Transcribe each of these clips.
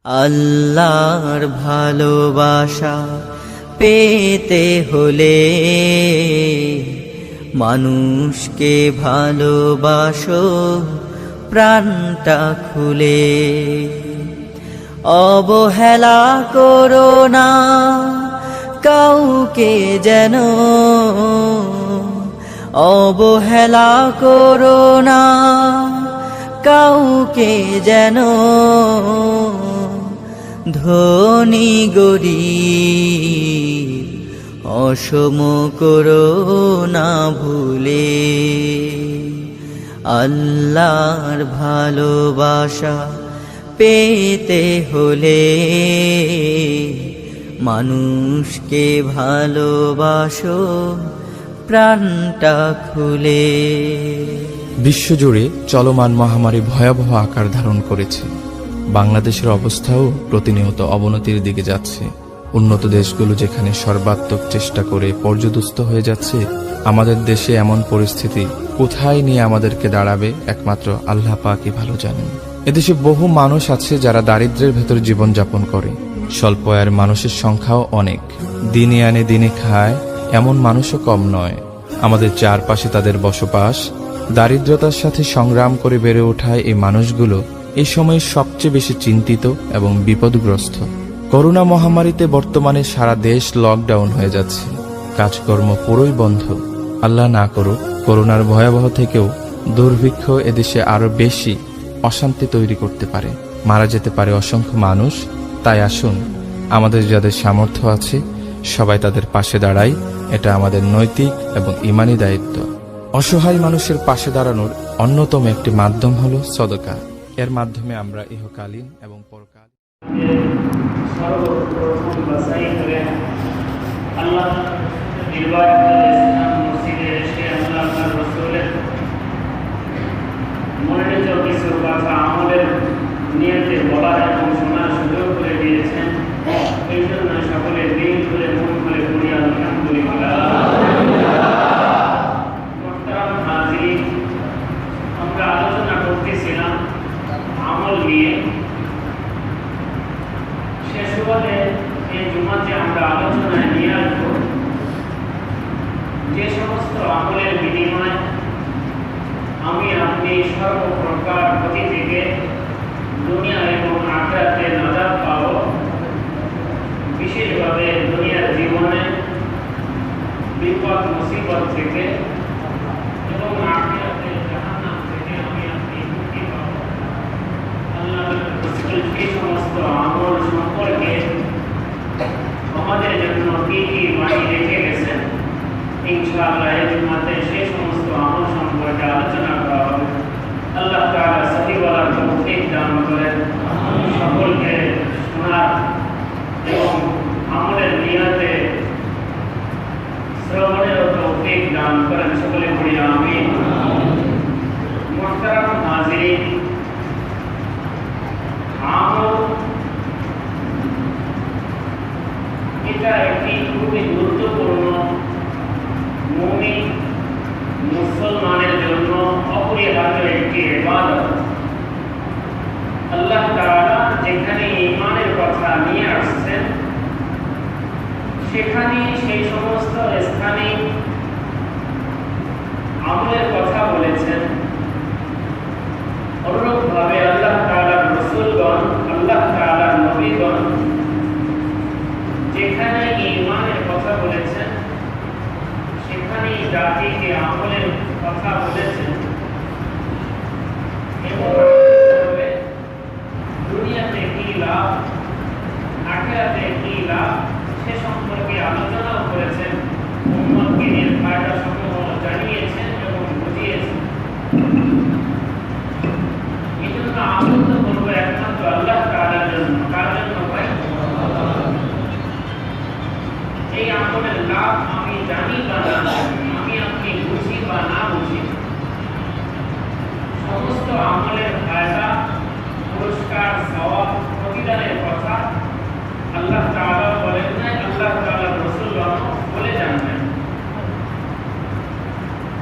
আল্লাহর ভালোবাসা পেতে হলে মানুষকে ভালোবাসো প্রাণটা খুলে। অবহেলা করো না কাউকে যেন, অবহেলা করো না কাউকে যেন, ধনী গরীব অসম করো না ভুলে। আল্লাহর ভালোবাসা পেতে হলে মানুষকে ভালোবাসো প্রাণটা খুলে। বিশ্বজুড়ে চলমান মহামারী ভয়াবহ আকার ধারণ করেছে। বাংলাদেশের অবস্থাও প্রতিনিয়ত অবনতির দিকে যাচ্ছে। উন্নত দেশগুলো যেখানে সর্বাত্মক চেষ্টা করে পর্যদস্ত হয়ে যাচ্ছে, আমাদের দেশে এমন পরিস্থিতি কোথায় নিয়ে আমাদেরকে দাঁড়াবে একমাত্র আল্লাহ পাকই ভালো জানেন। এদেশে বহু মানুষ আছে যারা দারিদ্র্যের ভেতর জীবনযাপন করে। স্বল্প আয়ের মানুষের সংখ্যাও অনেক। দিনে আনে দিনে খায় এমন মানুষও কম নয়। আমাদের চারপাশে তাদের বসবাস। দারিদ্রতার সাথে সংগ্রাম করে বেড়ে ওঠায় এই মানুষগুলো এই সময়ে সবচেয়ে বেশি চিন্তিত এবং বিপদগ্রস্ত। করোনা মহামারীতে বর্তমানে সারা দেশ লকডাউন হয়ে যাচ্ছে, কাজকর্ম পুরোই বন্ধ। আল্লাহ না করুক, করোনার ভয়াবহ থেকেও দুর্ভিক্ষ এদেশে আরো বেশি অশান্তি তৈরি করতে পারে, মারা যেতে পারে অসংখ্য মানুষ। তাই আসুন, আমাদের যাদের সামর্থ্য আছে সবাই তাদের পাশে দাঁড়াই। এটা আমাদের নৈতিক এবং ঈমানি দায়িত্ব। অসহায় মানুষের পাশে দাঁড়ানোর অন্যতম একটি মাধ্যম হলো সদকা। এর মাধ্যমে আমরা ইহকালীন এবং পরকাল সর্বপ্রথম বাছাই করে আল্লাহ নির্বাচিত স্থান মসজিদে এসে আল্লাহ আপনার রাসূলের মনোনীত কিছু কথা আমলের নিয়তে বলার এবং শোনার সুযোগ করে দিয়েছেন। এই জন্য সকলে দিন করে মন করে পড়ি আলহামদুলিল্লাহ। মুহতারাম হাজিরিন, আমরা আলোচনা করতেছিলাম আমল নিয়ে। শেষ সুবাদে এই জুমাতে আমরা আলোচনায় নিয়ে আসবো যে সমস্ত আমলের বিনিময়ে আমি আপনি সর্বপ্রকার ক্ষতি থেকে দুনিয়া এবং আখিরাতে নাজাত পাব। বিশেষভাবে দুনিয়ার জীবনে বিপদ মুসিবত থেকে এবং আখিরাতে জাহান্নাম থেকে আমি আপনি মুক্তি পাব। আল্লাহ সেই সমস্ত আমল সম্পর্কে আমাদের জন্য কি কি বাণী রেখে গেছেন, ইনশাআল্লাহ এই জুমাতে সেই সমস্ত আমল সম্পর্কে আলোচনা করা হবে। আল্লাহ তাআলা সহি বলার তৌফিক দান করেন, সকলকে শোনার এবং আমলের নিয়তে শ্রবণের তৌফিক দান করেন। সকলে পড়ি আমিন। মুহতারাম হাজিরিন, আমল এটা একটি খুবই গুরুত্বপূর্ণ মুমিন মুসলমানের জন্য অপরিহার্য একটি ইবাদত। আল্লাহ তাআলা যেখানে ঈমানের কথা নিয়ে আসছেন সেখানে সেই সমস্ত স্থানে আমলের কথা বলেছেন। অনুরূপভাবে আল্লাহ তাআলার রাসূলগণ, আল্লাহ তাআলার নবীগণ যেখানে ঈমানের কথা বলেছেন সেখানে জাতিকে আমলের কথা বলেছেন। এবং দুনিয়াতে কি লাভ, আখিরাতে কি লাভ সে সম্পর্কে আলোচনাও করেছেন। উম্মতকে এর ফায়দা সমূহ জানিয়েছেন এবং বুঝিয়েছেন। এই জন্য আমল তো করবো একমাত্র আল্লাহ তাআলার জন্য। কার জন্য ভাই? এই আমলের লাভ আমি জানি বা না জানি, আমি আপনি বুঝি বা না বুঝি, সমস্ত আমলের ফায়দা, পুরস্কার, সওয়াব, প্রতিদানের কথা আল্লাহ তাআলা বলেন নাই, আল্লাহ তাআলার রাসূলগণ বলে যান নাই।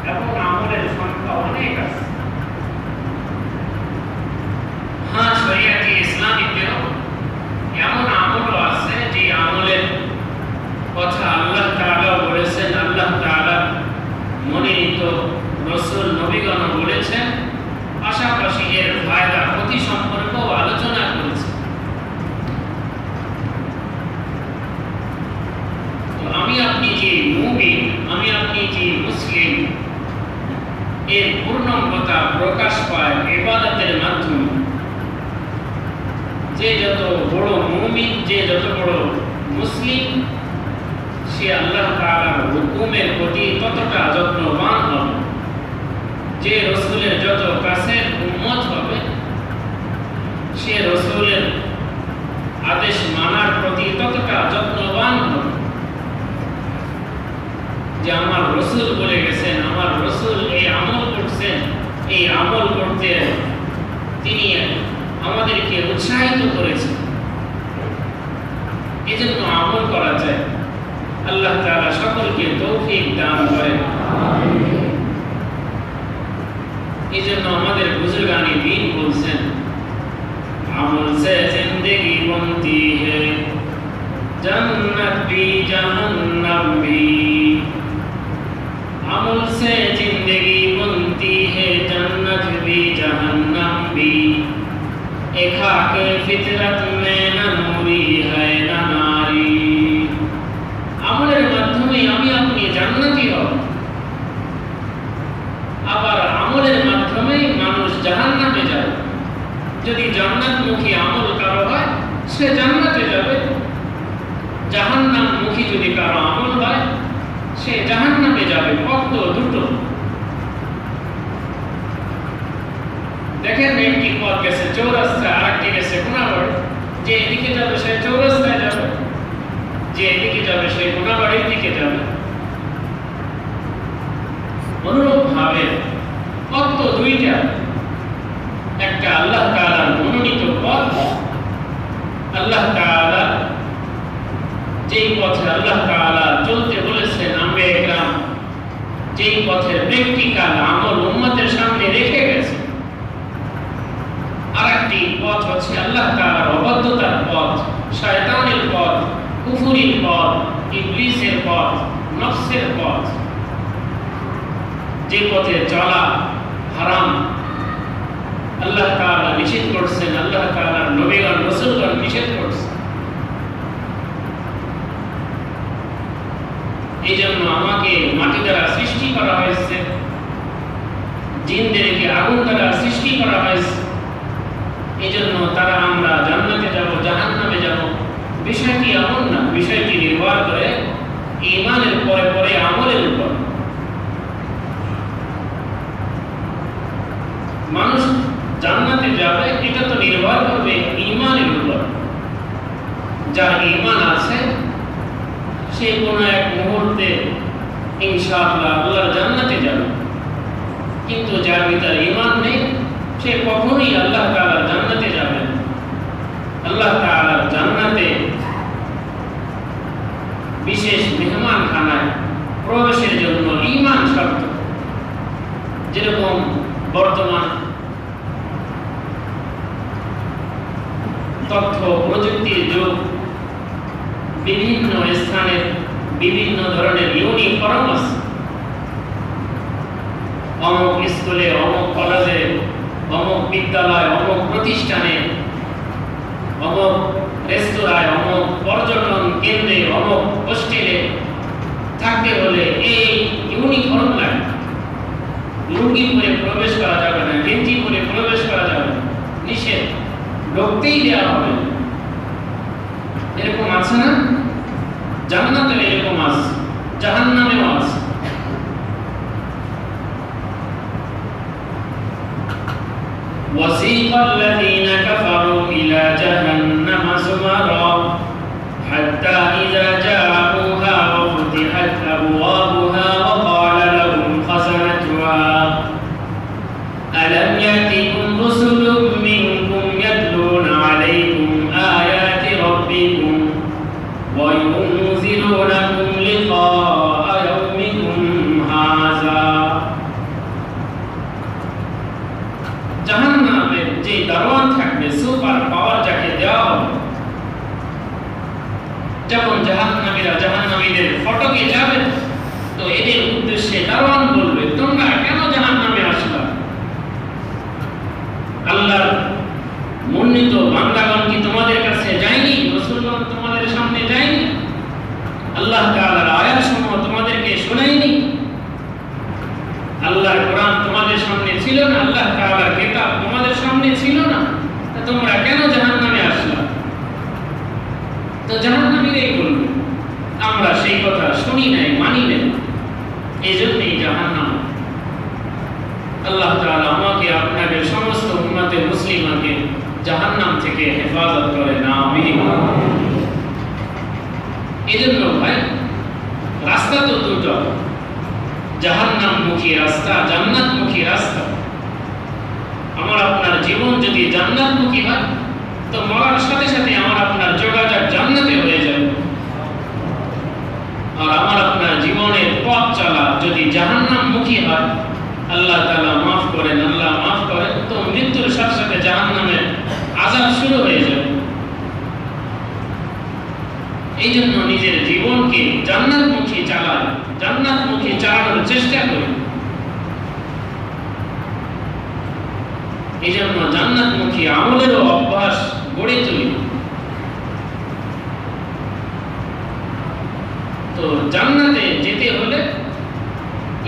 এবং আমলের সংখ্যা অনেক আছে। হ্যাঁ, শরিয়াতে ইসলামিকেও যে যত বড় মুমিন, যে যত বড় মুসলিম, সে আল্লাহ তাআলার হুকুমের প্রতি ততটা যত্নবান হবে। যে রসুলের যত কাছের উম্মত হবে, সে রসুলের আদেশ মানার প্রতি ততটা যত্নবান হবে। যে আমার রসুল বলে গেছেন, আমার রসুল এই আমল করছেন, এই আমল করতে তিনি আমাদেরকে উৎসাহিত করেছেন, এই জন্য আমল করা যায়। আল্লাহ তাআলা সকলকে তৌফিক দান করেন। এই জন্য আমাদের বুজুর্গানি দিন বলছেন, আমল সে জিंदगी बनती है, जन्नत भी जहन्नम भी। अमल से जिंदगी बनती है, जन्नत भी जहन्नम भी। एक खाके फितरत में न नूरी है न नारी। আমলের মাধ্যমে আমি আপনি জান্নাতি হব, আবার আমলের মাধ্যমে মানুষ জাহান্নামে যাবে। যদি জান্নাতমুখী আমল কারো হয়, সে জান্নাতে যাবে। জাহান্নামমুখী যদি কারো আমল হয়, সে জাহান্নামে যাবে। পথ দুটো। দেখেন, একটি পথ গেছে চৌরাস্তা, আরেকটি গেছে কোনাবাড়ি। যে এদিকে যাবে সে চৌরাস্তায় যাবে, যে এদিকে যাবে সে কোনাবাড়ির দিকে যাবে। অনুরূপ ভাবে পথ তো দুইটা। একটা আল্লাহ তাআলার মনোনীত পথ, আল্লাহ তাআলা যেই পথে আল্লাহ তাআলা চলতে বলেছেন, আম্বিয়া কিরাম যেই পথের প্র্যাকটিক্যাল আমল উম্মতের সামনে রেখে গেছে। আরেকটি পথ হচ্ছে আল্লাহ তাআলার অবাধ্যতার পথ, শয়তানের পথ, কুফরির পথ, ইবলিসের পথ, নফসের পথ। যে পথে চলা হারাম, আল্লাহ তাআলা নিষেধ করছেন, আল্লাহ তাআলার নবীগণ রাসূলগণ নিষেধ করছেন। এই জন্য আমাকে মাটি দ্বারা সৃষ্টি করা হয়েছে, জিনদেরকে আগুন দ্বারা সৃষ্টি করা হয়েছে। এই জন্য তারা আমরা জান্নাতে যাব, জাহান্নামে যাব, বিষয়টি এমন না। বিষয়টি নির্ভর করে ঈমানের পরে পরে আমলের উপর। মানুষ জান্নাতে যাবে, এটা তো নির্ভর করবে ঈমানের উপর। যার ঈমান আছে সে কোনো এক মুহূর্তে ইনশাআল্লাহ আল্লাহর জান্নাতে যাবে। কিন্তু যার ভিতরে ঈমান নেই, সে কখনোই আল্লাহ তাআলার জান্নাতে যাবে না। আল্লাহ তাআলার জান্নাতে বিশেষ মেহমানখানায় প্রবেশের জন্য ঈমান শর্ত। যেরকম বর্তমান তথ্য প্রযুক্তির যুগ, বিভিন্ন স্থানে বিভিন্ন ধরনের ইউনিফর্ম আছে। অমুক স্কুলে, অমুক কলেজে, অমুক বিদ্যালয়, অমুক প্রতিষ্ঠানে, অমুক রেস্তোরাঁয়, অমুক পর্যটন কেন্দ্রে, অমুক হোস্টেলে থাকতে হলে এই ইউনিফর্ম লাগে। লুঙ্গি পরে প্রবেশ করা যাবে না, গেঞ্জি পরে প্রবেশ করা যাবে না, নিষেধ, ঢুকতেই দেওয়া হবে। এরকম আছে না? জান্নাতে এরকম আছে, জাহান্নামেও আছে। وسيق الذين كفروا إلى جهنم زمرا حتى إذا جاءوها وفتحت أبوابها وقال لهم خزنتها ألم يأتكم رسل منكم يتلون عليكم آيات ربكم وينذرونكم لقاء يومكم هذا। জাহান্নামের যে দারোয়ান থাকবে, সুপার পাওয়ার যাকে দেওয়া হবে, যখন জাহান্নামীরা জাহান্নামীদের ফটকে যাবে, তো এদের উদ্দেশ্যে দারোয়ান বলবে, তোমরা কেন জাহান্নামে আসলা? আল্লাহর মনোনীত বান্দাগণ কি তোমাদের কাছে যায়নি? রাসূলগণ তোমাদের সামনে যায়নি? আল্লাহ তাআলার আয়াতসমূহ তোমাদেরকে শোনায়নি? আল্লাহর কোরআন তোমাদের সামনে ছিল না? আল্লাহ তাআলার কিতাব তোমাদের সামনে ছিল না? তোমরা কেন জাহান্নামে আসলা? শুনি নাই, মানি নাই, এই জন্যই জাহান্নাম। আল্লাহ তাআলা আমাকে আপনাদের সমস্ত উম্মতে মুসলিমাকে জাহান্নাম থেকে হেফাজত করে না, আমিন। এই জন্য ভাই, রাস্তা তো দুটো, জাহান্নামমুখী রাস্তা, জান্নাতমুখী রাস্তা। আমার আপনার জীবন যদি জান্নাতমুখী হয় তো মরার সাথে সাথে আমার আপনার যোগাযোগ জান্নাতে হয়ে যাবে। আর আমার আপনার জীবনের পথ চলা যদি জাহান্নামমুখী হয়, আল্লাহ তাআলা মাফ করেন, আল্লাহ মাফ করেন, তো মৃত্যুর সাথে সাথে জাহান্নামের আযাব শুরু হয়ে যাবে। এই জন্য নিজের জীবনকে জান্নাতমুখী চালায়, জান্নাতমুখী চালানোর চেষ্টা করি। এই জন্য জান্নাতমুখী আমলেরও অভ্যাস গড়ে তুলি। তো জান্নাতে যেতে হলে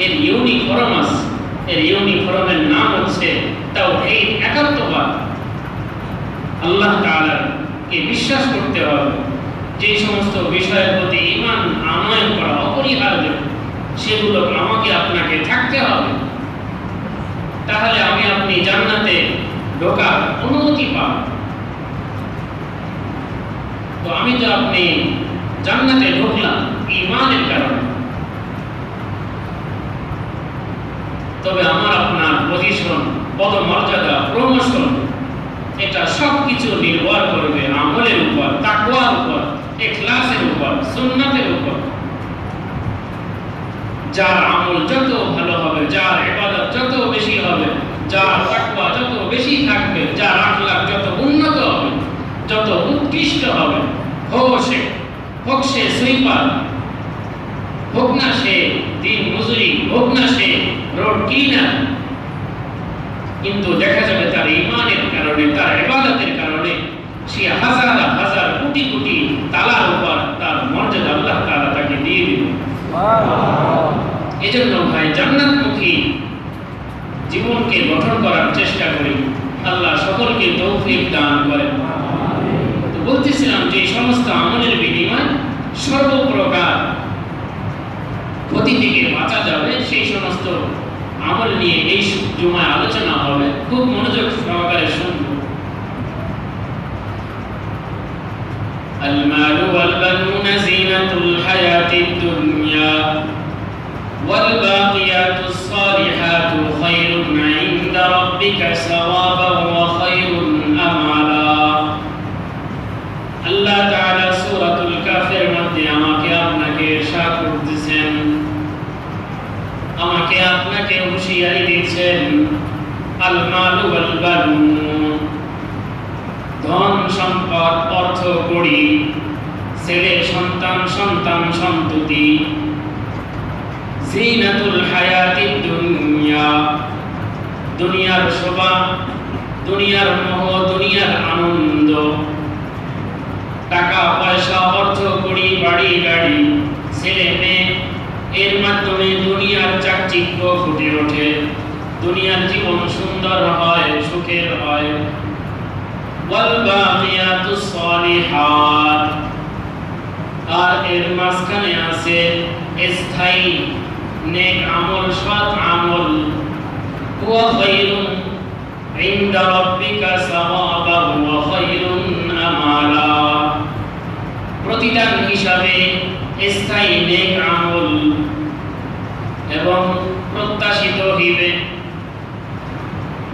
এর ইউনিফর্ম আছে, এর ইউনিফর্মের নাম হচ্ছে তাওহীদ, একাত্মবাদ। আল্লাহ তাআলাকে বিশ্বাস করতে হবে, যে সমস্ত বিষয়ের প্রতি ঈমান আনয়ন করা অপরিহার্য, সেগুলো আমাকে আপনাকে থাকতে হবে। তাহলে আমি আপনি জান্নাতে ঢোকার অনুমতি পাব। তো আমি তো আপনি জান্নাতে ঢুকলাম ঈমানের কারণে, তবে আমার আপনার পজিশন, পদমর্যাদা, প্রমোশন, এটা সবকিছু নির্ভর করবে আমলের উপর, তাকওয়ার উপর, ইখলাসের উপর, সুন্নাতের উপর। যার আমল যত ভালো হবে, যার ইবাদত যত বেশি হবে, যার তাকওয়া যত বেশি থাকবে, যার আখলাক যত উন্নত হবে, যত উৎকৃষ্ট হবে, হোক সে সুইপার, হোক না সে দিন মজুরি, হোক না সে রোড ক্লিনার, কিন্তু দেখা যাবে তার ঈমানের কারণে, তার ইবাদতের কারণে সে হাজার হাজার কোটি কোটি তালার উপর তার মর্যাদা আল্লাহ তাআলা তাকে দিয়ে দিবেন। এজন্য ভাই, জান্নাতমুখী জীবনকে গঠন করার চেষ্টা করি। আল্লাহ সকলকে তৌফিক দান করেন। তো বলতেছিলাম যে সমস্ত আমলের বিনিময় সর্বপ্রকার ক্ষতি থেকে বাঁচা যাবে, সেই সমস্ত আমল নিয়ে এই জুমায় আলোচনা হবে। খুব মনোযোগ সহকারে শুনব। المال والبنون زينة الحياة الدنيا والباقيات الصالحات خير عند ربك ثوابا وخير أملا। আল্লাহ তাআলা সূরাতুল কাফের মধ্যে আমাকে আপনাকে ইরশাদ করতেছেন, আমাকে আপনাকে হুঁশিয়ারি দিচ্ছেন, আল মাল ওয়াল বানুন, ধন সম্পদ, অর্থ কড়ি, ছেলে সন্তান, সন্তান সন্ততি, জিনাতুল হায়াতিদ দুনিয়া, দুনিয়ার শোভা, দুনিয়ার মোহ, দুনিয়ার আনন্দ, টাকা পয়সা, অর্থ কড়ি, বাড়ি গাড়ি, ছেলে মেয়ে, এর মাধ্যমে দুনিয়ার চাকচিক্য ফুটে ওঠে, দুনিয়ার জীবন সুন্দর হয়, সুখের হয়। ওয়াল বাকিয়াতুস সালিহাত, আর এর মাঝখানে আছে স্থায়ী নেক আমল, সৎ আমল। ওয়া খায়রুন ইনদা রাব্বিকা সাওয়াবান ওয়া খায়রুন আমালা, প্রতিদান হিসাবে স্থায়ী নেক আমল এবং প্রত্যাশিত হিবে,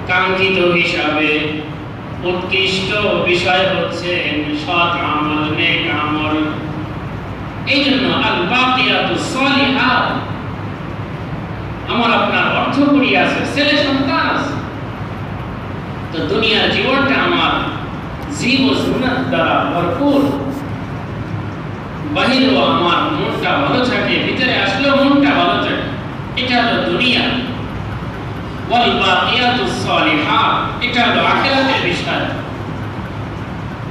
কাঙ্ক্ষিত হিসাবে উৎকৃষ্ট বিষয় হচ্ছে সৎ আমল, নেক আমল। এই জন্য আল বাকিয়াতুস সালিহাত, আমার আপনার অর্থ কড়ি আছে, ছেলে সন্তান আছে, তো দুনিয়ার জীবনটা আমার জীব ও সুন্নাত দ্বারা ভরপুর। বাহিরেও আমার মনটা ভালো থাকে, ভিতরে আসলেও মনটা ভালো থাকে, এটা হলো দুনিয়া। ওয়াল বাকিয়াতুস সালিহাত, এটা হলো আখিরাতের বিষয়।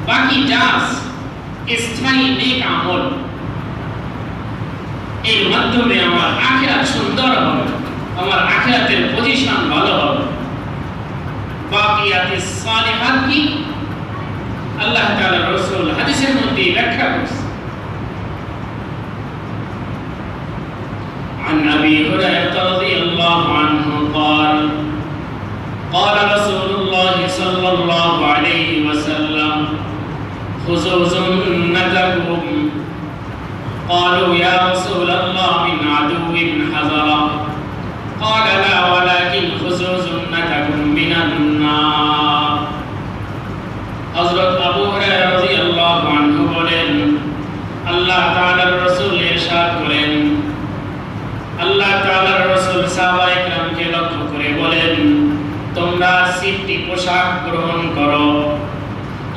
বাকি যা স্থায়ী নেক আমল, এর মাধ্যমে আমার আখিরাত সুন্দর হবে, আমার আখিরাতের পজিশন ভালো হবে। বাকিয়াতুস সালিহাত কি? আল্লাহ তাআলা রাসূল হাদিসের মধ্যে ব্যাখ্যা করেছেন, قال رسول الله صلى الله عليه وسلم خذوا سنتكم قالوا يا رسول الله من عدو حذرا قال لا ولكن خذوا سنتكم من النار হযরত আবু হুরায়রা রাদিয়াল্লাহু আনহু বলেন আল্লাহ তাআলার রাসূল ইরশাদ করেন আল্লাহ তাআলার রাসূল সাহাবায়ে কেরামকে লক্ষ্য করে বলেন তোমরা সিফটি পোশাক গ্রহণ করো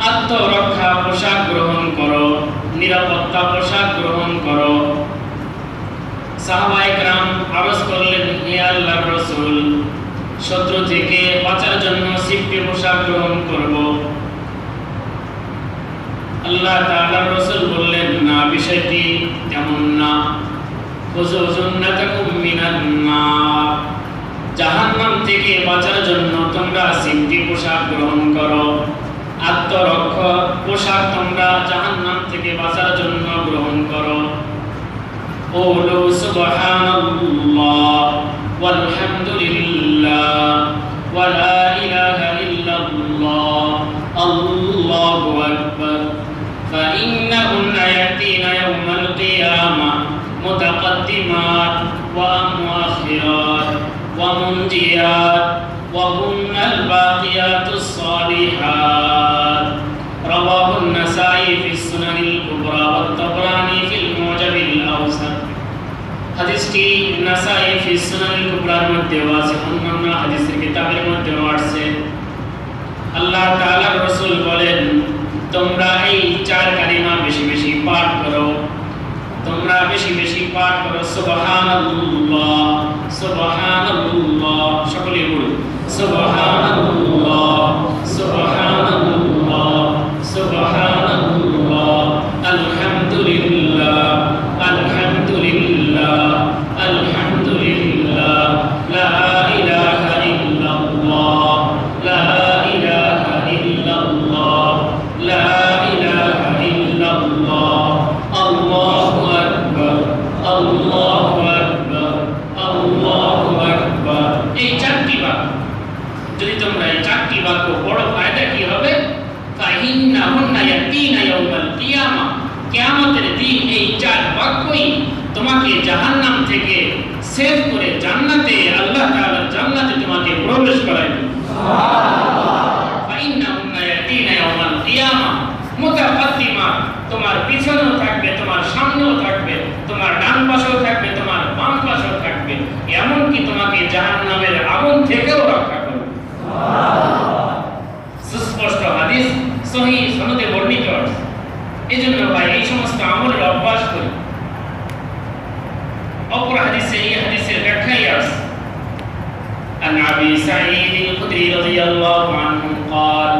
আত্মরক্ষা পোশাক গ্রহণ করো নিরাপত্তা পোশাক গ্রহণ করো সাহাবায়ে কেরাম আরজ করলেন হে আল্লাহর রাসূল শত্রু থেকে বাঁচার জন্য সিফটি পোশাক গ্রহণ করব আল্লাহ তাআলার রাসূল বললেন না বিষয়টি তেমন না খুযু সুন্নাতাকুম মিনান নার জাহান্নাম থেকে বাঁচার জন্য তোমরা সিফটি পোশাক গ্রহণ করো আত্মরক্ষা পোশাক তোমরা জাহান্নাম থেকে বাঁচার জন্য গ্রহণ করো ওয়ালু সুবহানাল্লাহ ওয়ালহামদুলিল্লাহ ওয়া লা ইলাহা ইল্লাল্লাহ আল্লাহু আকবার فإنهن يأتين يوم القيامة متقدمات ومؤخرات ومنجيات وهن الباقيات الصالحات رواه النسائي في السنن الكبرى والطبراني في المعجم الأوسط হাদিসটি নাসাই ফি সুনানিল কুবরার মধ্যে আছে অন্যান্য হাদিসের কিতাবের মধ্যে আছে আল্লাহ তাআলার রাসূল বলেন তোমরা এই চার কালিমা বেশি বেশি পাঠ করো তোমরা বেশি বেশি পাঠ করো সুবহানাল্লাহ সুবহানাল্লাহ সকলে বলো সুবহানাল্লাহ সুবহানাল্লাহ সুবহানাল্লাহ আলহামদুলিল্লাহ আলহামদুলিল্লাহ আলহামদুলিল্লাহ লা ইলাহা ইল্লাল্লাহ লা ইলাহা ইল্লাল্লাহ লা ইলাহা ইল্লাল্লাহ আল্লাহু আকবার আল্লাহু আকবার আল্লাহু আকবার এই চারটি বাক্য যদি তোমরা এই চারটি বাক্য পড়ো ফায়দা কি হবে ফাইন্নাহুন্না ইয়াতিনা ইয়াউমাল কিয়ামা কিয়ামতের দিন এই চার বাক্যই তোমাকে জাহান্নাম থেকে সেভ করে জান্নাতে আল্লাহ তাআলার জান্নাতে তোমাকে প্রবেশ করাবে সুবহানাল্লাহ ফাইন্নাহুন্না ইয়াতিনা ইয়াউমাল কিয়ামা মুতাকাদ্দিমা তোমার পিছনেও থাকবে তোমার সামনেও থাকবে তোমার ডান পাশেও থাকবে তোমার বাম পাশেও থাকবে এমনকি তোমাকে জাহান্নামের আগুন থেকেও রক্ষা করবে সুবহানাল্লাহ সুস্পষ্ট হাদিস সহিহ সনদে বর্ণিত আছে এজন্য ভাই এই সমস্ত আমলের অভ্যাস করি অপর হাদিসে এই হাদিসের ব্যাখ্যাই আছে عن أبي سعيد الخدري رضي الله عنه قال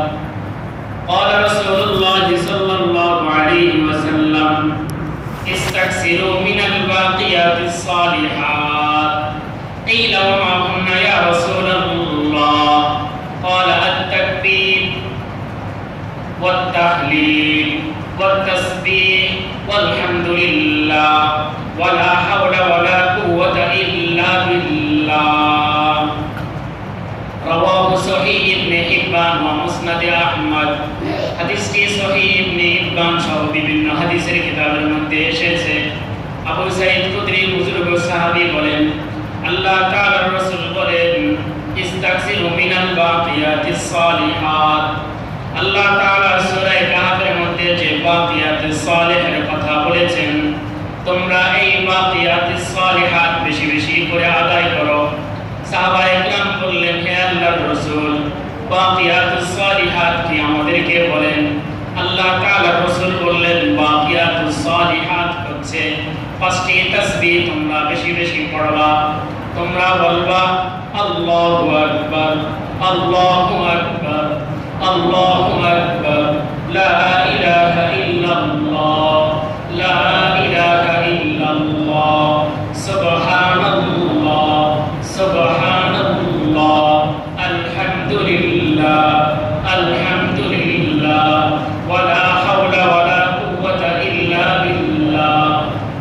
قال رسول الله صلى الله عليه وسلم استكثروا من الباقيات الصالحات قيل وما هن يا رسول الله قال التكبير والتهليل والتسبيح والحمد لله ولا حول ولا قوة إلا بالله رواه صحيح ابن حبان ومسند أحمد হাদিসটি সহিহ ইবনে হিব্বান সহ বিভিন্ন হাদিসের কিতাবের মধ্যে এসেছে আবু সাঈদ খুদরি বুজুর্গ সাহাবী বলেন আল্লাহ তাআলার রাসূল বলেন ইস্তাগসিরু মিনাল বাকিয়াতিস সালিহাত আল্লাহ তাআলা সূরা কাহফের মধ্যে যে বাকিয়াতিস সালিহের কথা বলেছেন তোমরা এই বাকিয়াতিস সালিহাত বেশি বেশি করে আদায় করো সাহাবায়ে কেরাম বললেন হে আল্লাহর রাসূল বাকিয়াতুস সালিহাত কি আমাদেরকে বলেন আল্লাহ তাআলার রাসূল বললেন বাকিয়াতুস সালিহাত হচ্ছে পাঁচটি তাসবিহ তোমরা বেশি বেশি পড়বা তোমরা বলবা আল্লাহু আকবার আল্লাহু আকবার আল্লাহু আকবার লা ইলাহা ইল্লাল্লাহ লা ইলাহা ইল্লাল্লাহ সুবহানাল্লাহ সুবহানাল্লাহ আলহামদুলিল্লাহ আলহামদুলিল্লাহ ওয়ালা হাওলা ওয়ালা কুওয়াতা ইল্লা বিল্লাহ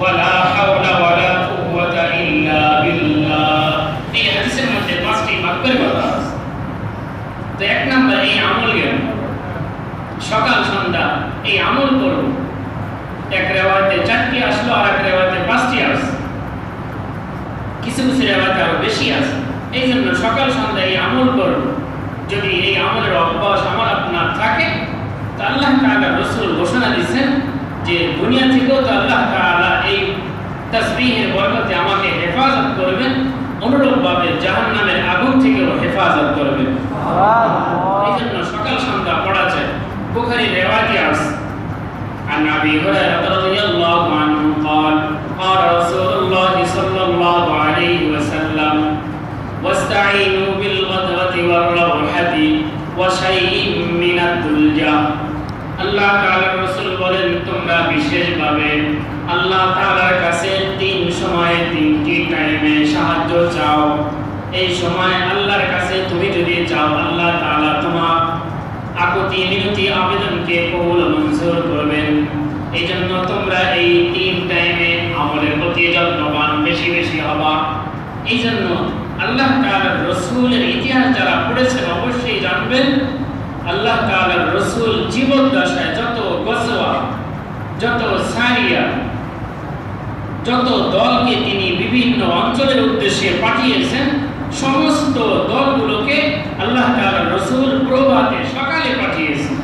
ওয়ালা হাওলা ওয়ালা কুওয়াতা ইল্লা বিল্লাহ এই হাদিসের মধ্যে পাঁচটি বাক্যের কথা আছে করব। এক রেওয়ায়তে 4টি আসলো, আর এক রেওয়ায়তে 5টি আসলো, কিছু কিছু রেওয়ায়তে আরো বেশি আছে। এই জন্য সকাল সন্ধ্যা এই আমল করব। যদি এই আমলের অভ্যাস আমার আপনার থাকে, তো আল্লাহ তাআলা রাসূল ঘোষণা দিয়েছেন যে দুনিয়া থেকেও তো আল্লাহ তাআলা এই তাসবিহের বরকতে আমাকে হেফাজত করবেন, অনুরূপভাবে জাহান্নামের আগুন থেকেও হেফাজত করবেন। এই জন্য সকাল সন্ধ্যা পড়া চাই। বুখারী রিওয়ায়াতে আছে, عن أبي هريرة رضي الله عنه قال قال رسول الله صلى الله عليه وسلم واستعينوا بالغدوة والروحة وشيء من الدلجة। আল্লাহ তাআলার রাসূল বলেন, তোমরা বিশেষভাবে আল্লাহ তাআলার কাছে 3 সময়ে 3টি টাইমে সাহায্য চাও। এই সময় আল্লাহর কাছে তুমি যদি চাও, আল্লাহ তাআলা তোমার আকুতি মিনতি আবেদনকে কবুল মঞ্জুর করবেন। এই জন্য তোমরা এই 3 টাইমে আমলের প্রতি যত্নবান বেশি বেশি হবা। এই জন্য আল্লাহ তাআলার রাসূলের ইতিহাস যারা পড়েছেন অবশ্যই জানবেন, আল্লাহ তাআলার রাসূল জীবদ্দশায় যত গজওয়া, যত সারিয়া, যত দলকে তিনি বিভিন্ন অঞ্চলের উদ্দেশ্যে পাঠিয়েছেন, সমস্ত দলগুলোকে আল্লাহ তাআলার রাসূল প্রভাতে সকালে পাঠিয়েছেন।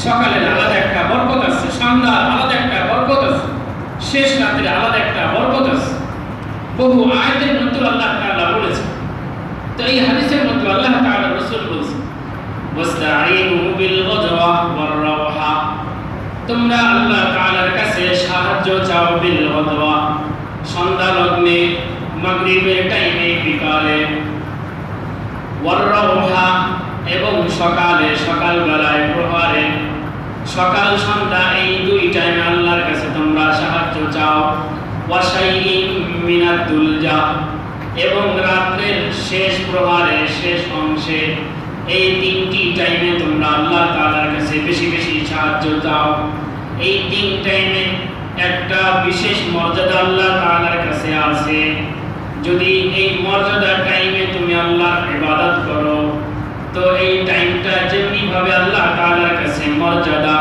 সকালের আলাদা একটা বরকত আছে, সন্ধ্যার আলাদা একটা বরকত আছে, শেষ রাতের আলাদা একটা বরকত আছে। বহু আয়াতের মধ্যে আল্লাহ তাআলা বলেছেন। তো এই হাদিসের মধ্যে আল্লাহ তাআলা রাসূল বলেছেন, ওয়াস্তাঈনু বিল গদওয়া ওয়ার রাওহা, তোমরা আল্লাহ তাআলার কাছে সাহায্য চাও বিল গদওয়া, সন্ধ্যা লগ্নে, মাগরিবের টাইমে, বিকালে, ওয়ার রাওহা এবং সকালে, সকালবেলায়, প্রভারে, সকাল সন্ধ্যা এই 2 টাইমে আল্লাহর কাছে তোমরা সাহায্য চাও। ওয়াশাইইম মিনাদ দুলজা, এবং রাতের শেষ প্রহারে, শেষ অংশে, এই 3টি টাইমে তোমরা আল্লাহ তাআলার কাছে বেশি বেশি সাহায্য চাও। এই 3 টাইমে একটা বিশেষ মর্যাদা আল্লাহ তাআলার কাছে আছে। যদি এই মর্যাদা টাইমে তুমি আল্লাহর ইবাদত করো, তো এই টাইমটা যেমনি ভাবে আল্লাহ তাআলার কাছে মর্যাদা,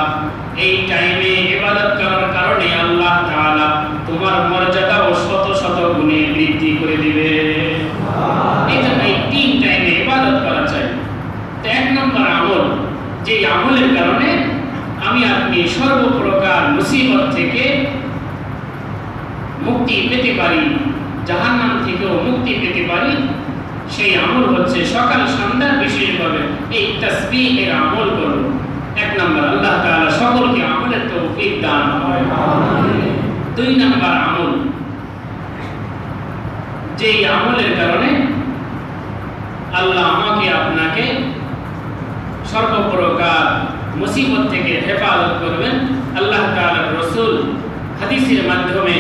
এই টাইমে ইবাদত করার কারণে আল্লাহ তাআলা তোমার মর্যাদা ও শত শত গুণে বৃদ্ধি করে দিবে। এই জন্য এই 3 টাইমে ইবাদত করা চাই। তো 1 নম্বর আমল, যে আমলের কারণে আমি আপনি সর্বপ্রকার মুসিবত থেকে মুক্তি পেতে পারি, জাহান্নাম থেকেও মুক্তি পেতে পারি, সেই আমল হচ্ছে সকাল সন্ধ্যা বিশেষভাবে এই তাসবিহের আমল করব। 1 নম্বর, আল্লাহ তাআলা সকলকে আমলের তৌফিক দান করে। 2 নম্বর আমল, যে আমলের কারণে আল্লাহ আমাকে আপনাকে সর্বপ্রকার মুসিবত থেকে হেফাজত করবেন, আল্লাহ তাআলার রাসূল হাদিসের মাধ্যমে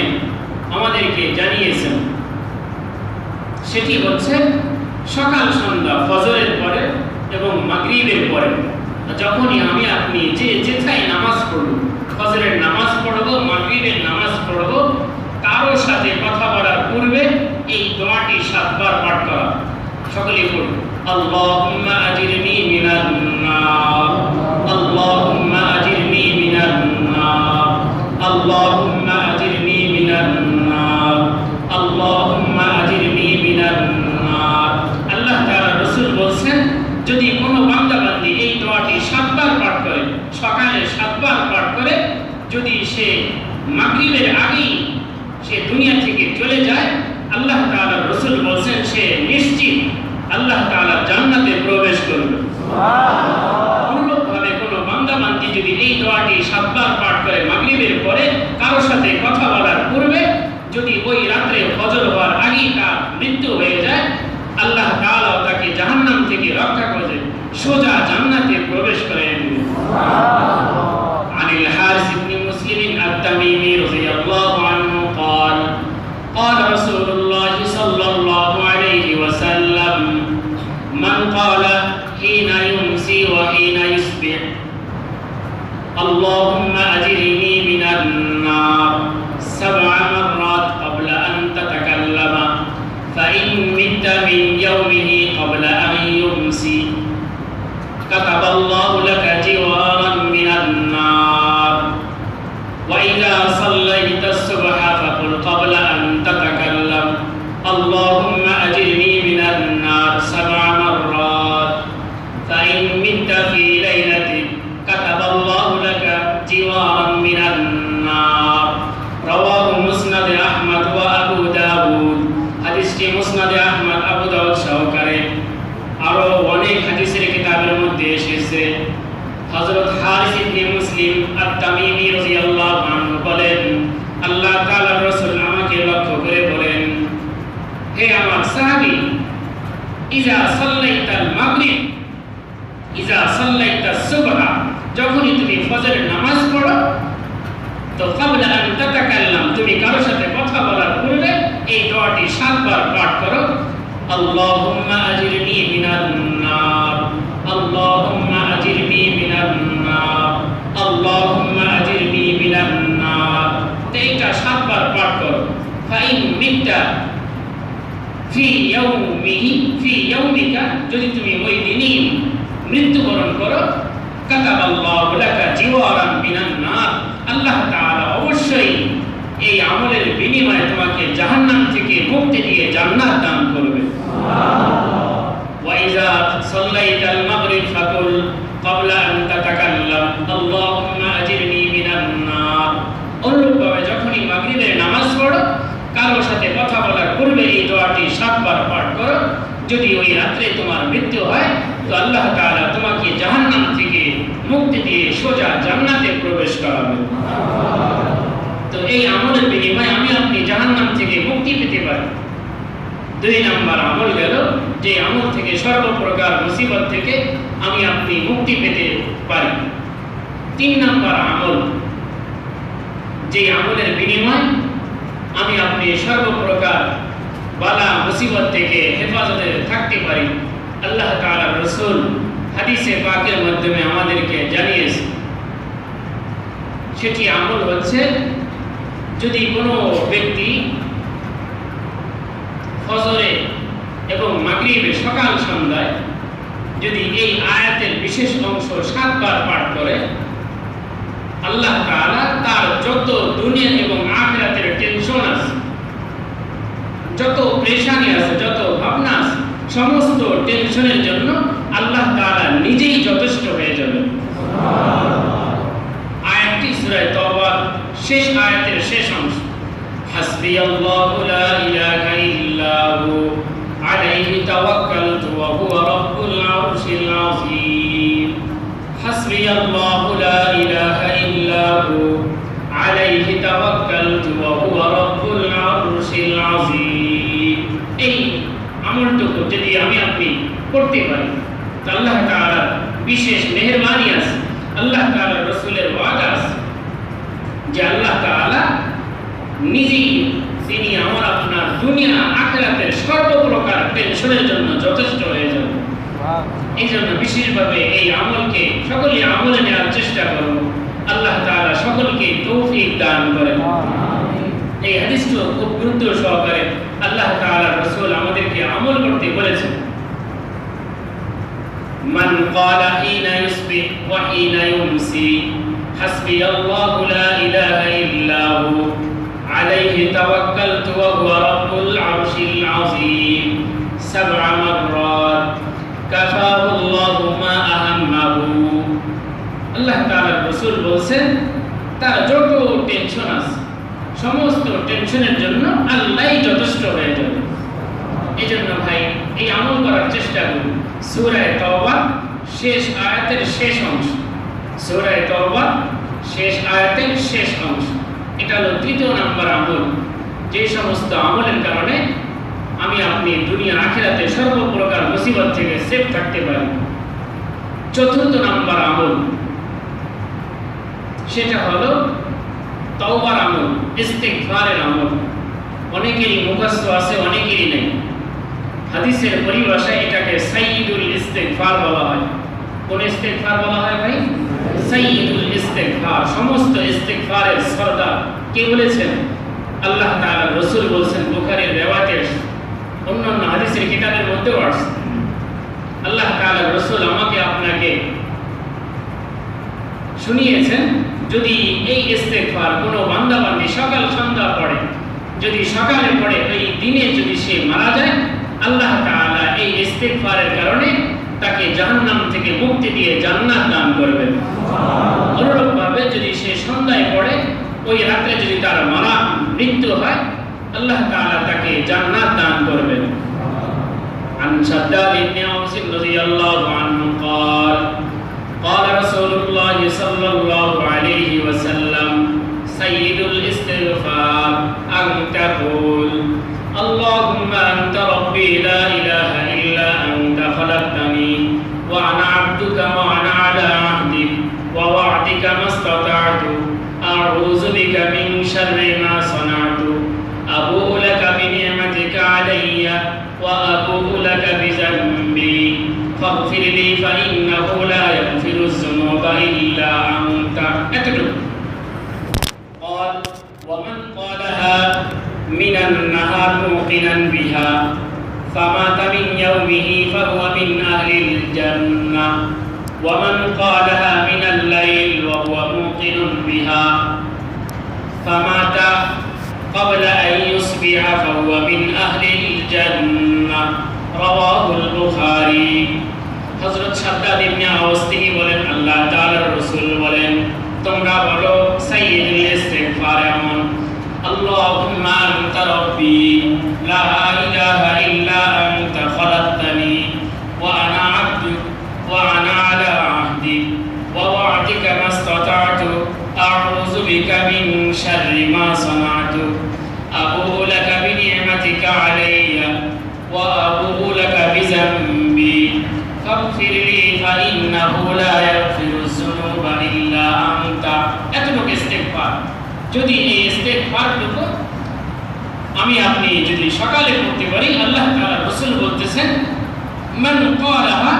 আমাদেরকে জানিয়েছেন। সেটি হচ্ছে সকাল সন্ধ্যা, ফজরের পরে এবং মাগরিবের পরে, যখনই আমি আপনি যে যেথায় নামাজ পড়ব, ফজরের নামাজ পড়ব, মাগরিবের নামাজ পড়ব, কারোর সাথে কথা বলার পূর্বে এই দোয়াটি 7 বার পাঠ করা। সকলে পড়ুন, আল্লাহুম্মা আজিরনি মিনান নার, আল্লাহুম্মা আজিরনি মিনান নার, আল্লাহুম্মা আজিরনি মিনান নার, আল্লাহুম্মা আজিরনি মিনান নার। আল্লাহ তাআলার রাসূল বলেন, যদি কোনো বান্দা বান্দি এই দোয়াটি 7 বার পাঠ করে, সকালে 7 বার পাঠ করে, যদি সে মাগরিবের আগেই সে দুনিয়া থেকে চলে যায়, আল্লাহ তাআলার রাসূল বলেন সে নিশ্চিত আল্লাহ তাআলা জান্নাতে প্রবেশ করবে। অনুরূপভাবে কোনো বান্দা বান্দি যদি এই দোয়াটি 7 বার পাঠ করে মাগরিবের পরে, কারোর সাথে কথা বলার পূর্বে, যদি ওই রাত্রে ফজর হওয়ার আগেই তার মৃত্যু হয়ে যায়, আল্লাহ তাআলা তাকে জাহান্নাম থেকে রক্ষা করে সোজা জান্নাতে প্রবেশ করে দিবেন। আনিল হারিস ইবনে মুসলিম আত-তামিমি রাদিয়াল্লাহু আনহু قال قال رسول الله صلى الله عليه وسلم من قال حين يمسي وحين يصبح اللهم أجرني من النار 7 مرات قبل أن تتكلم فإن مت من يومه قبل أن يمسي كتب الله لك جوارا من النار মুসলিম আত-তামিমি রাদিয়াল্লাহু আনহু বলেন, আল্লাহ তাআলার রাসূল আমাকে লক্ষ্য করে বলেন, হে আমার সাহাবী, ইজা সাল্লাইতাল মাগরিব ইজা সাল্লাইতাস সুবহা, যখনই তুমি ফজরের নামাজ পড়ো, তো ক্বাবলা আন তাতাকাল্লাম, তুমি কারোর সাথে কথা বলার পূর্বে এই দোয়াটি 7 বার পাঠ করো। আল্লাহুম্মা আজিরনি মিনান নার, আল্লাহুম্মা আজিরনি মিনান নার, আল্লাহুম্মা আজিরনি মিনান নার। এইটা 7 বার পাঠ করো। ফাইন মিতা ফি ইয়াউমিকা, যদি তুমি ওই দিনই মৃত্যুবরণ করো, কাতাবাল্লাহু লাকা জিওয়ারান মিনান নার, আল্লাহ তাআলা অবশ্যই এই আমলের বিনিময়ে তোমাকে জাহান্নাম থেকে মুক্তি দিয়ে জান্নাত দান করবে। ওয়া ইযা সাল্লাইতাল মাগরিব ফাকুল ক্বাবলা আন তাতাকাল্লাম আল্লাহুম্মা আজিরনি মিনান নার। অনুরূপভাবে যখনই মাগরিবের নামাজ পড়ো, কারোর সাথে কথা বলার পূর্বে এই দোয়াটি 7 বার পাঠ করো। যদি ওই রাত্রে তোমার মৃত্যু হয়, তো আল্লাহ তাআলা তোমাকে জাহান্নাম থেকে মুক্তি দিয়ে সোজা জান্নাতে প্রবেশ করাবেন। তো এই আমলের বিনিময়ে আমি আপনি জাহান্নাম থেকে মুক্তি পেতে পারি। 2 নম্বর আমল গেল, যে আমল থেকে সর্বপ্রকার মুসিবত থেকে আমি আপনি মুক্তি পেতে পারি। 3 নম্বর আমল, যে আমলের বিনিময়ে আমি আপনি সর্বপ্রকার বালা মুসিবত থেকে হেফাজতে থাকতে পারি। আল্লাহ তাআলার রাসূল হাদিসে পাকের মাধ্যমে আমাদেরকে জানিয়েছে, সেটি আমল হচ্ছে, যদি কোনো ব্যক্তি ফজরে এবং মাগরিবে সকাল সন্ধ্যায় যদি এই আয়াতের বিশেষ অংশ 7 বার পাঠ করে, আল্লাহ তাআলা তার যত দুনিয়া এবং আখিরাতের টেনশন আছে, যত পেরেশানি আছে, যত ভাবনা আছে, সমস্ত টেনশনের জন্য আল্লাহ তাআলা নিজেই যথেষ্ট হয়ে যাবেন। আয়াতটি সূরা তাওবার শেষ আয়াতের শেষ অংশ, হাসবিয়াল্লাহু লা ইলাহা ইল্লা হু আলাইহি তাওয়াক্কালতু ওয়া হুয়া রাব্বুল আরশিল আযীম। হাসবিয়াল্লাহু লা ইলাহা ইল্লা হু আলাইহি তাওয়াক্কালতু ওয়া হুয়া রাব্বুল আরশিল আযীম। এই আমলটুকু যদি আমি আপনি করতে পারি, তো আল্লাহ তাআলার বিশেষ মেহেরবানি আছে, আল্লাহ তাআলার রাসূলের ওয়াদা আছে যে আল্লাহ তাআলা নিজেই তিনি আমার আপনার দুনিয়া আখিরাতের সর্বপ্রকার টেনশনের জন্য যথেষ্ট হয়ে যাবে। এই জন্য বিশেষভাবে এই আমলকে সকলে আমলে নেওয়ার চেষ্টা করব। আল্লাহ তাআলা সকলকে তৌফিক দান করেন। এই হাদিসটি খুব গুরুত্ব সহকারে আল্লাহ তাআলার রাসূল আমাদেরকে আমল করতে বলেছেন। মান ক্বালা হিনা ইউসবিহ ওয়া হিনা ইউমসি হাসবিয়াল্লাহু লা ইলাহা ইল্লা হু আলাইহি তাওয়াক্কালতু ওয়া হুয়া রাব্বুল আরশিল আযীম 7 মাররাত কাফাহুল্লাহু মা আহাম্মাহু। আল্লাহ তাআলার রাসূল বলেন, তার যত টেনশন আছে, সমস্ত টেনশনের জন্য আল্লাহই যথেষ্ট হয়ে যাবে। এই জন্য ভাই এই আমল করার চেষ্টা করুন। সূরা তাওবা শেষ আয়াতের শেষ অংশ, সূরা তাওবা শেষ আয়াতের শেষ অংশ, এটা হলো 3য় নম্বর আমল, যে সমস্ত আমলের কারণে আমি আপনি দুনিয়া আখিরাতে সর্বপ্রকার মুসিবত থেকে সেফ থাকতে পারি। 4র্থ নম্বর আমল, সেটা হলো তাওবার আমল, ইস্তিগফারের আমল। অনেকেরই মুখস্থ আছে, অনেকেরই নেই। হাদিসের পরিভাষায় এটাকে সাইয়্যিদুল ইস্তিগফার বলা হয়। কোন ইস্তিগফার বলা হয় ভাই? সাইয়্যিদুল ইস্তিগফার, সমস্ত ইস্তিগফারের সরদার। কে বলেছেন? আল্লাহ তাআলা, রাসূল বলেছেন। বুখারীর রিওয়ায়াতে, অন্যান্য হাদিসের কিতাবের মধ্যেও আছে। আল্লাহ তাআলা রাসূল আমাকে আপনাকে শুনিয়েছেন, যদি এই ইস্তিগফার কোনো বান্দা বান্দি সকাল সন্ধ্যা পড়ে, যদি সকালে পড়ে, এই দিনে যদি সে মারা যায়, আল্লাহ তাআলা এই ইস্তিগফারের কারণে তাকে জাহান্নাম থেকে মুক্তি দিয়ে জান্নাত দান করবেন। অনুরূপভাবে যদি সে সন্ধ্যায় পড়ে, ওই রাতে যদি তার মৃত্যু হয়, আল্লাহ তাআলা তাকে জান্নাত দান করবেন। আন শাদ্দাদ ইবনে আওস রাদিয়াল্লাহু আনহু قال قال رسول الله صلى الله عليه وسلم سيد الاستغفار أن تقول اللهم أنت ربي لا إله إلا أنت خلقتني وأنا عبدك وأنا على عهدك ووعدك ما استطعت أعوذ بك من شر ما صنعت أبوء لك بنعمتك علي وأبوء لك بذنبي فاغفر لي فإنه لا يغفر الذنوب إلا أنت. قال ومن قالها من النهار موقنا بها فمات من يومه فهو من أهل الجنة ومن قالها من الليل وهو موقن بها فمات قبل أن يصبح فهو من أهل الجنة رواه البخاري. হযরত শাদ্দাদ ইবনে আওস তিনি বলেন আল্লাহ তাআলার রাসূল বলেন তোমরা বলো সাইয়্যিদুল ইস্তিগফার এমন আল্লাহুম্মা আনতা রাব্বি লা ইলাহা ইল্লা আনতা খালাকতানি ওয়া আনা আবদুক ওয়া আনা আলা আহদি ওয়া ওয়া'দিকা মাসতাতা'তু আ'উযু বিকা মিন শাররি মা সানা'তু আবু'ু লাকা বিনি'মাতিকা আলাইয়া ওয়া আবু'ু লাকা বিযামবি ফাগফির লি ফাইন্নাহু লা ইয়াগফিরুয যুনুবা ইল্লা আনতা। এতটুকু ইস্তিগফার, যদি এই ইস্তিগফারটুকু আমি আপনি যদি সকালে পড়তে পারি, আল্লাহ তাআলা রাসূল বলতেছেন মান ক্বালাহা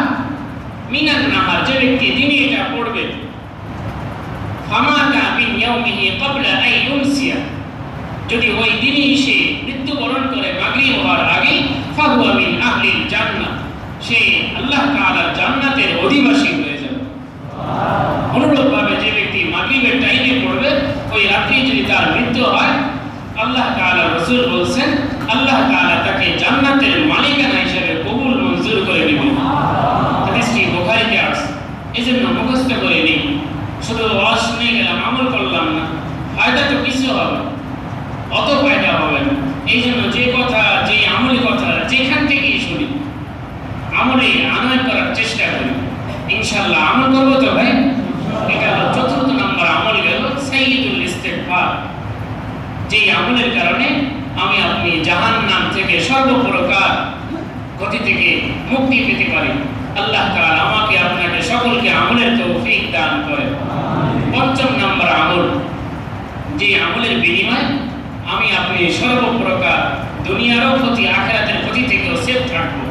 মিনান নাহার, যে ব্যক্তি দিনে এটা পড়বে ফামাতা মিন ইয়াউমিহি ক্বাবলা আন ইউমসিয়া, যদি ওই দিনই সে মৃত্যুবরণ করে মাগরিব হওয়ার আগে ফাহুয়া মিন আহলিল জান্নাহ, সে আল্লাহ তাআলার জান্নাতের অধিবাসী হয়ে যাবে। অনুরূপভাবে যে ব্যক্তি মাগরিবের টাইমে পড়বে ওই রাত্রি যদি তার মৃত্যু হয়, আল্লাহ তাআলা রাসূল বলেন আল্লাহ তাআলা তাকে জান্নাতের মালিকানা হিসেবে কবুল মঞ্জুর করে নেবেন। হাদিসটি বুখারীতে আছে। এজন্য মুখস্থ করে নিই, শুধু ওয়াজ শুনে গেলাম আমল করলাম না, ফায়দা তো কিছু হবে, অত ফায়দা হবে না। এই জন্য যে কথা, যে আমলি কথা যেখান থেকেই শুনি আমলে আনয়ন করার চেষ্টা করি, ইনশাআল্লাহ আমল করবো তো ভাই। এটা হলো চতুর্থ নম্বর আমল গেল সাইয়্যিদুল ইস্তিগফার, যে আমলের কারণে আমি আপনি জাহান্নাম থেকে সর্বপ্রকার গতি থেকে মুক্তি পেতে পারি। আল্লাহ তাআলা আমাকে আপনাকে সকলকে আমলের তৌফিক দান করে। পঞ্চম নম্বর আমল, যে আমলের বিনিময়ে আমি আপনি সর্বপ্রকার দুনিয়ারও ক্ষতি আখিরাতের ক্ষতি থেকেও সেফ থাকবো।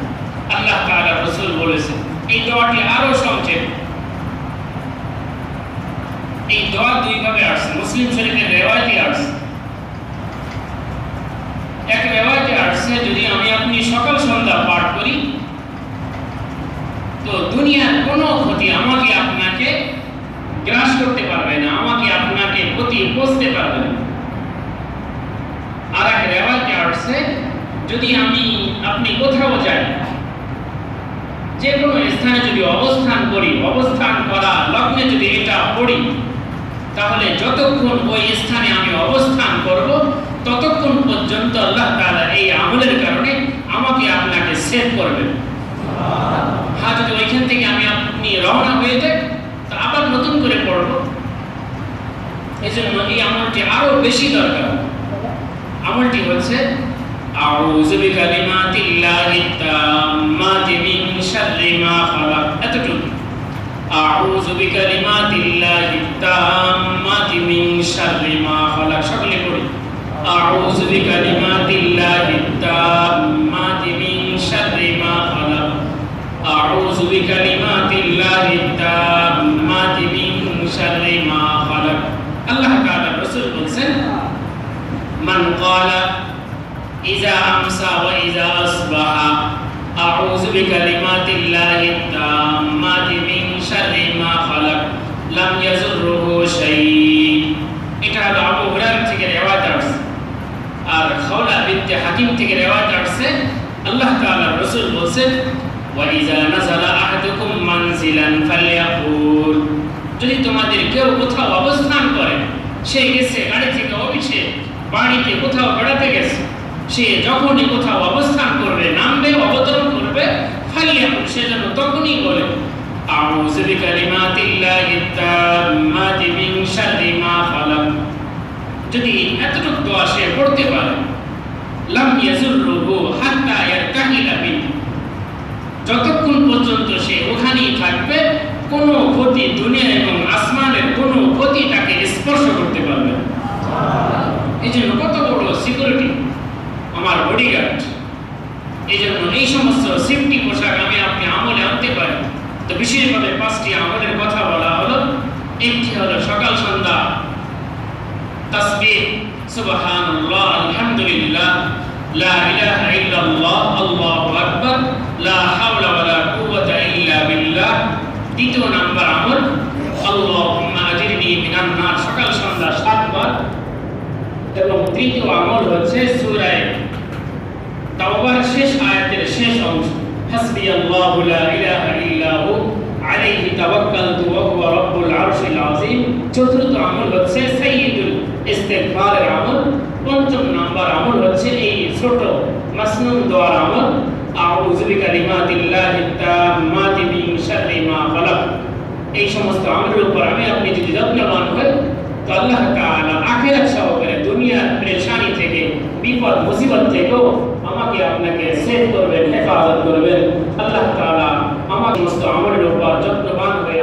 আল্লাহ তাআলা রাসূল বলেছেন, এই দোয়াটি আরো সংক্ষেপ। এই দোয়া দুই ভাবে আসছে, মুসলিম শরীফের রিওয়ায়াতে আসছে। এক রিওয়ায়াতে আসছে যদি আমি আপনি সকাল সন্ধ্যা পাঠ করি তো দুনিয়ার কোনো ক্ষতি আমাকে আপনাকে গ্রাস করতে পারবে না, আমাকে আপনাকে ক্ষতি পৌঁছতে পারবে না। আর এক রিওয়ায়াতে আসছে যদি আমি আপনি কোথাও যাই, যে কোনো স্থানে যদি অবস্থান করি, অবস্থান করা লগ্নে যদি এটা পড়ি, তাহলে যতক্ষণ ওই স্থানে আমি অবস্থান করব ততক্ষণ পর্যন্ত আল্লাহ তাআলা এই আমলের কারণে আমাকে আপনাকে সেভ করবেন। হ্যাঁ, যদি ওইখান থেকে আমি আপনি রওনা হয়ে যাই তা আবার নতুন করে পড়ব। এই জন্য এই আমলটি আরো বেশি দরকার। আমলটি হচ্ছে আউযু বিকালিমাতিল্লাহিত তাম্মাতি মিন শাররি মা খালাক। এতটুকু, আউযু বিকালিমাতিল্লাহিত তাম্মাতি মিন শাররি মা খালাক। সকলে পড়ি, আউযু বিকালিমাতিল্লাহিত তাম্মাতি মিন শাররি মা খালাক, আউযু বিকালিমাতিল্লাহিত তাম্মাতি মিন শাররি মা খালাক। আল্লাহ তাআলা রাসূল বলেন মান ক্বালা ইযা আমসা ওয়া ইযা আসবাহা আউযু বিকালিমাতিল্লাহিত তাম্মাতি মিন শাররি মা খালাক লাম ইয়াযুররুহু শাই। এটা হলো আবু হুরায়রা থেকে রিওয়ায়াত আছে। আর খাওলা বিনত হাকিম থেকে রিওয়ায়াত আছে, আল্লাহ তাআলা রাসূল বলেন ওয়া ইযা নাযালা আহাদুকুম মানজিলান ফালইয়াকুল, যদি তোমাদের কেউ কোথাও অবস্থান করে, সে গেছে গাড়ি থেকে অফিসে, বাড়িতে কোথাও বেড়াতে গেছে, সে যখনই কোথাও অবস্থান করবে, নামবে, অবতরণ করবে, ফালিয়াকুল, সে যেন তখনই বলে আউযু বিকালিমাতিল্লাহিত তাম্মাতি মিন শাররি সে পড়তে পারে লাম ইয়াজুররুহু হাত্তা ইয়ারতাহিলা বিহি, যতক্ষণ পর্যন্ত সে ওখানেই থাকবে কোনো ক্ষতি দুনিয়া এবং আসমানের কোনো ক্ষতি তাকে স্পর্শ করতে পারবে না। এই জন্য কত বড় সিকিউরিটি আমার বডিগার্ড। এই জন্য এই সমস্ত সেফটি পোশাক আমি আপনি আমলে আনতে পারি। তো বিশেষভাবে 5টি আমলের কথা বলা হলো। একটি হলো সকাল সন্ধ্যা তাসবিহ সুবহানাল্লাহ আলহামদুলিল্লাহ লা ইলাহা ইল্লাল্লাহ আল্লাহু আকবার লা হাওলা ওয়ালা কুওয়াতা ইল্লা বিল্লাহ। দ্বিতীয় নাম্বার আমল আল্লাহুম্মা আজিরনি মিনান নার, সকাল সন্ধ্যা 7 বার। এবং তৃতীয় আমল হচ্ছে সূরা তাওবার শেষ আয়াতের শেষ অংশ হাসবিয়াল্লাহু লা ইলাহা ইল্লাহু আলাইহি তাওয়াক্কালতু ওয়া হুয়া রাব্বুল আরশিল আযীম। চতুর্থ আমল হচ্ছে সাইয়্যিদুল ইস্তিগফারের আমল। পঞ্চম নাম্বার আমল হচ্ছে এই ছোট মাসনুন দোয়ার আমল আউযু বিকালিমাতিল্লাহি তাম্মাতি মিন শাররি মা খালাক। এই সমস্ত আমলের উপর আমি আপনি যদি যত্নবান হই তো আল্লাহ তাআলা আখিরাত সহকারে দুনিয়ার পেরেশানি থেকে বিপদ মুসিবত থেকেও আমাকে আপনাকে সেভ করবেন, হেফাজত করবেন। আল্লাহ তাআলা আমার সমস্ত আমলের উপর যত্নবান হয়ে